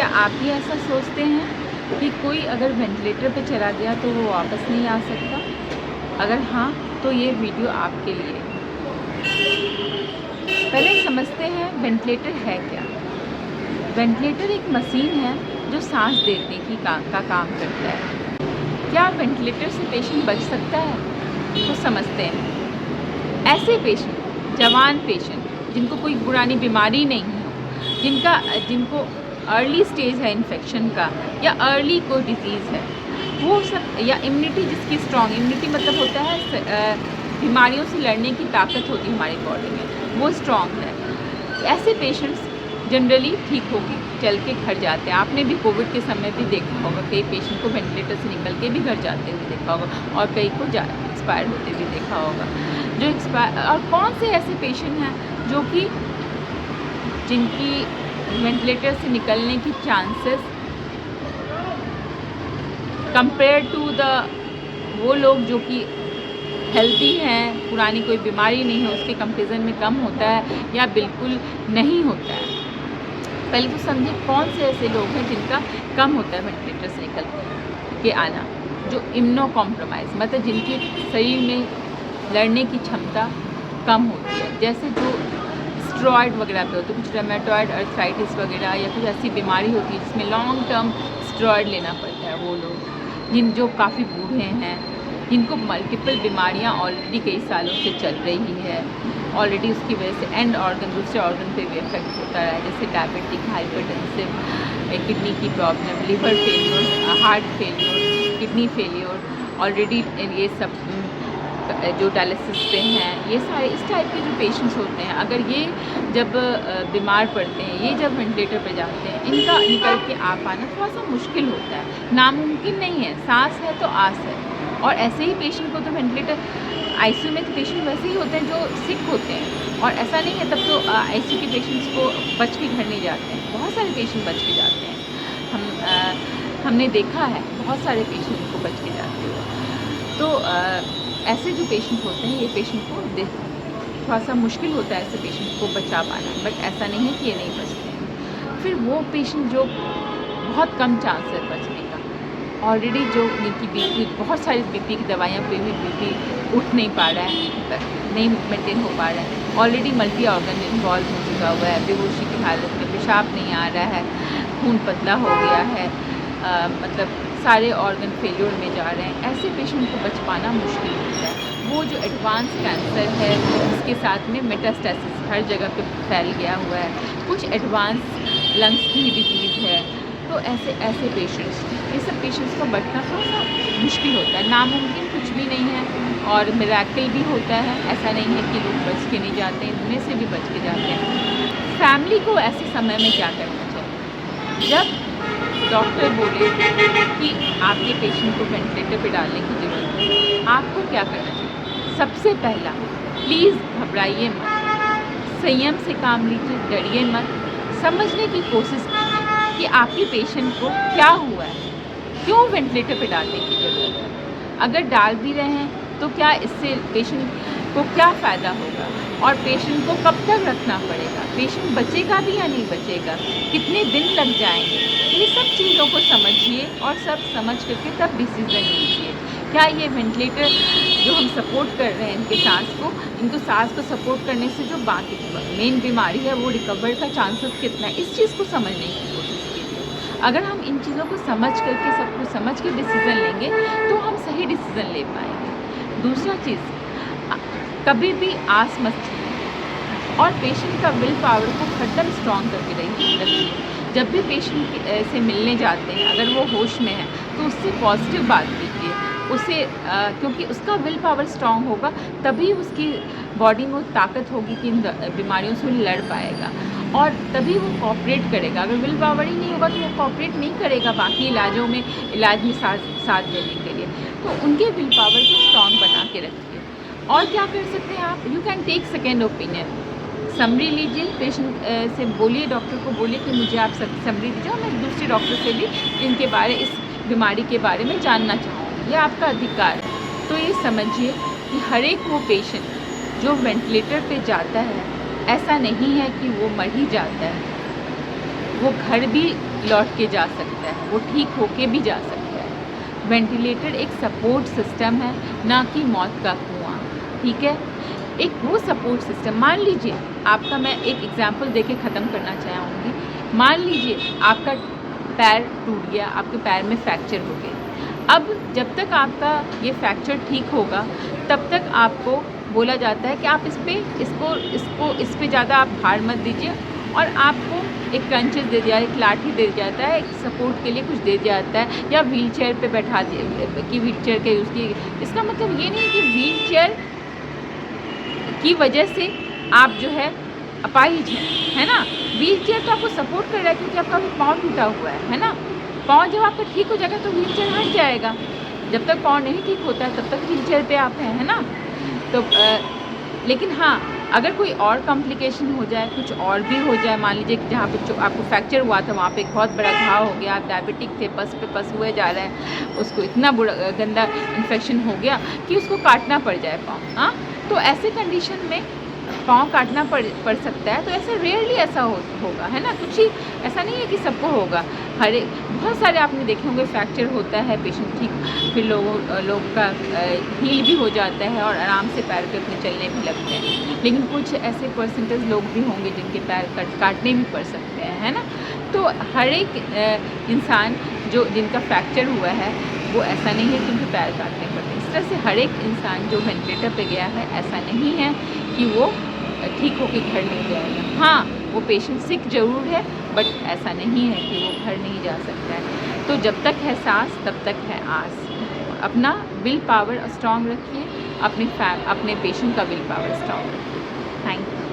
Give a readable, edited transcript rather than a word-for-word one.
क्या आप भी ऐसा सोचते हैं कि कोई अगर वेंटिलेटर पे चला गया तो वो वापस नहीं आ सकता? अगर हाँ, तो ये वीडियो आपके लिए। पहले समझते हैं वेंटिलेटर है क्या। वेंटिलेटर एक मशीन है जो सांस देने की का काम करता है। क्या वेंटिलेटर से पेशेंट बच सकता है? तो समझते हैं। ऐसे पेशेंट, जवान पेशेंट जिनको कोई पुरानी बीमारी नहीं हो, जिनको अर्ली स्टेज है इन्फेक्शन का या अर्ली कोई डिजीज़ है, वो सब, या इम्यूनिटी जिसकी स्ट्रॉन्ग, इम्यूनिटी मतलब होता है बीमारियों से लड़ने की ताकत होती है हमारी बॉडी में, वो स्ट्रॉन्ग है। ऐसे पेशेंट्स जनरली ठीक होके चल के घर जाते हैं। आपने भी कोविड के समय भी देखा होगा, कई पेशेंट को वेंटिलेटर से निकल के भी घर जाते हुए देखा होगा और कई को एक्सपायर होते हुए देखा होगा। जो एक्सपायर, और कौन से ऐसे पेशेंट हैं जो कि जिनकी वेंटिलेटर से निकलने की चांसेस कंपेयर टू वो लोग जो कि हेल्दी हैं, पुरानी कोई बीमारी नहीं है, उसके कंपेरिजन में कम होता है या बिल्कुल नहीं होता है। पहले तो समझे कौन से ऐसे लोग हैं जिनका कम होता है वेंटिलेटर से निकल के आना, जो इम्यूनो कॉम्प्रोमाइज़, मतलब जिनकी शरीर में लड़ने की क्षमता कम होती है, जैसे जो स्टेरॉयड वगैरह पे होते हैं, कुछ रेमेटॉयड अर्थराइटिस वगैरह या कुछ ऐसी बीमारी होती है जिसमें लॉन्ग टर्म स्टेरॉयड लेना पड़ता है, वो लोग जो काफ़ी बूढ़े हैं, जिनको मल्टीपल बीमारियां ऑलरेडी कई सालों से चल रही है, ऑलरेडी उसकी वजह से एंड ऑर्गन, दूसरे ऑर्गन पे भी इफेक्ट होता है, जैसे डायबिटिक, हाइपरटेंसिव, किडनी की problem, liver failure, heart failure, kidney failure, already ये सब जो डायलिसिस पे हैं, ये सारे इस टाइप के जो पेशेंट्स होते हैं, अगर ये जब बीमार पड़ते हैं, ये जब वेंटिलेटर पे जाते हैं, इनका निकल के आ पाना थोड़ा सा मुश्किल होता है, नामुमकिन नहीं है। सांस है तो आस है। और ऐसे ही पेशेंट को तो वेंटिलेटर, आईसीयू में तो पेशेंट वैसे ही होते हैं जो सिक होते हैं, और ऐसा नहीं है तब तो आईसीयू के पेशेंट्स को बच के घर नहीं जाते हैं, बहुत सारे पेशेंट बच के जाते हैं। हमने देखा है बहुत सारे पेशेंट को बच के जाते हैं। तो ऐसे जो पेशेंट होते हैं, ये पेशेंट को थोड़ा सा मुश्किल होता है ऐसे पेशेंट को बचा पाना, बट ऐसा नहीं है कि ये नहीं बचते हैं। फिर वो पेशेंट जो बहुत कम चांस है बचने का, ऑलरेडी जो जिनकी बीपी, बहुत सारी बीपी की दवाइयाँ पे भी बीपी उठ नहीं पा रहा है, नहीं मेंटेन हो पा रहा है, ऑलरेडी मल्टी ऑर्गन इन्वॉल्व हो चुका हुआ है, बेहोशी की हालत में, पेशाब नहीं आ रहा है, खून पतला हो गया है, मतलब सारे ऑर्गन फेल्योर में जा रहे हैं, ऐसे पेशेंट को बच पाना मुश्किल होता है। वो जो एडवांस कैंसर है, इसके साथ में मेटास्टेसिस हर जगह पे फैल गया हुआ है, कुछ एडवांस लंग्स की डिजीज़ है, तो ऐसे पेशेंट्स, ये सब पेशेंट्स का बचना थोड़ा सा मुश्किल होता है। नामुमकिन कुछ भी नहीं है, और मिरेकल भी होता है, ऐसा नहीं है कि लोग बच के नहीं जाते हैं, इनमें से भी बच के जाते हैं। फैमिली को ऐसे समय में क्या करना चाहिए? जब डॉक्टर बोले कि आपके पेशेंट को वेंटिलेटर पे डालने की ज़रूरत है, आपको क्या करना चाहिए? सबसे पहला, प्लीज़ घबराइए मत, संयम से काम लीजिए, डरिए मत, समझने की कोशिश कीजिए कि आपके पेशेंट को क्या हुआ है, क्यों वेंटिलेटर पे डालने की ज़रूरत है। अगर डाल भी रहे हैं तो क्या इससे पेशेंट को क्या फ़ायदा होगा, और पेशेंट को कब तक रखना पड़ेगा, पेशेंट बचेगा भी या नहीं बचेगा, कितने दिन लग जाएंगे, ये सब चीज़ों को समझिए और सब समझ करके तब डिसीज़न लीजिए। क्या ये वेंटिलेटर जो हम सपोर्ट कर रहे हैं इनके सांस को सपोर्ट करने से जो बाकी मेन बीमारी है वो रिकवर का चांसेस कितना है, इस चीज़ को समझने की कोशिश कीजिए। अगर हम इन चीज़ों को समझ करके, सब कुछ समझ के डिसीज़न लेंगे तो हम सही डिसीज़न ले पाएंगे। दूसरा चीज़, कभी भी आस मत छीनिए और पेशेंट का विल पावर को हरदम स्ट्रॉन्ग करके रखिए। जब भी पेशेंट से मिलने जाते हैं, अगर वो होश में है तो उससे पॉजिटिव बात कीजिए, उसे क्योंकि उसका विल पावर स्ट्रॉन्ग होगा तभी उसकी बॉडी में ताकत होगी कि इन बीमारियों से लड़ पाएगा, और तभी वो कोऑपरेट करेगा। अगर विल पावर ही नहीं होगा तो वो कोऑपरेट नहीं करेगा बाकी इलाज में साथ देने के लिए। तो उनके विल पावर को स्ट्रॉन्ग बना के रखिए। और क्या कर सकते हैं आप? You can take second opinion, summary लीजिए, पेशेंट से बोलिए, डॉक्टर को बोलिए कि मुझे आप समरी दीजिए और मैं दूसरे डॉक्टर से भी इस बीमारी के बारे में जानना चाहूँगी, ये आपका अधिकार है। तो ये समझिए कि हर एक वो पेशेंट जो वेंटिलेटर पे जाता है, ऐसा नहीं है कि वो मर ही जाता है, वो घर भी लौट के जा सकता है, वो ठीक होके भी जा सकता है। वेंटिलेटर एक सपोर्ट सिस्टम है, ना कि मौत का कुआं, ठीक है। एक वो सपोर्ट सिस्टम, मान लीजिए आपका, मैं एक एग्जांपल देके ख़त्म करना चाहूँगी। मान लीजिए आपका पैर टूट गया, आपके पैर में फ्रैक्चर हो गया। अब जब तक आपका ये फ्रैक्चर ठीक होगा तब तक आपको बोला जाता है कि आप इस पे ज़्यादा आप भार मत दीजिए, और आपको एक क्रंचेस दे दिया, एक लाठी दे जाता है, एक सपोर्ट के लिए कुछ दे दिया जाता है, या व्हील चेयर पर बैठा कि व्हील चेयर के यूज़ की। इसका मतलब ये नहीं कि व्हील चेयर की वजह से आप जो है अपाहिज हैं, है ना। व्हील चेयर तो आपको सपोर्ट कर रहा है क्योंकि आपका पाँव टूटा हुआ है ना। पाँव जब आपका ठीक हो जाएगा तो व्हील चेयर हट जाएगा। जब तक पाँव नहीं ठीक होता है तब तक व्हील चेयर पे आप हैं, है ना। तो लेकिन हाँ, अगर कोई और कॉम्प्लिकेशन हो जाए, कुछ और भी हो जाए, मान लीजिए कि जहाँ पे आपको फ्रैक्चर हुआ था वहाँ पे एक बहुत बड़ा घाव हो गया, आप डायबिटिक थे, पस पे पस हुए जा रहा है, उसको इतना बुरा गंदा इन्फेक्शन हो गया कि उसको काटना पड़ जाए पाँव, हाँ, तो ऐसे कंडीशन में पाँव काटना पड़ सकता है। तो ऐसे रेयरली ऐसा होगा, है ना। कुछ ही ऐसा नहीं है कि सबको होगा। हर एक, बहुत सारे आपने देखे होंगे फ्रैक्चर होता है, पेशेंट ठीक, फिर लोग का हील भी हो जाता है और आराम से पैर पे अपने चलने भी लगते हैं। लेकिन कुछ ऐसे परसेंटेज लोग भी होंगे जिनके पैर काटने भी पड़ सकते हैं, है ना। तो हर एक इंसान जिनका फ्रैक्चर हुआ है वो ऐसा नहीं है कि उनके पैर काटने पड़ते। इस तरह से हर एक इंसान जो वेंटिलेटर पे गया है, ऐसा नहीं है कि वो ठीक होकर घर नहीं जाएगा। हाँ, वो पेशेंट सिक ज़रूर है, बट ऐसा नहीं है कि वो घर नहीं जा सकता है। तो जब तक है सांस तब तक है आस। अपना विल पावर स्ट्रॉन्ग रखिए, अपने पेशेंट का विल पावर स्ट्रॉन्ग रखिए। Thank you.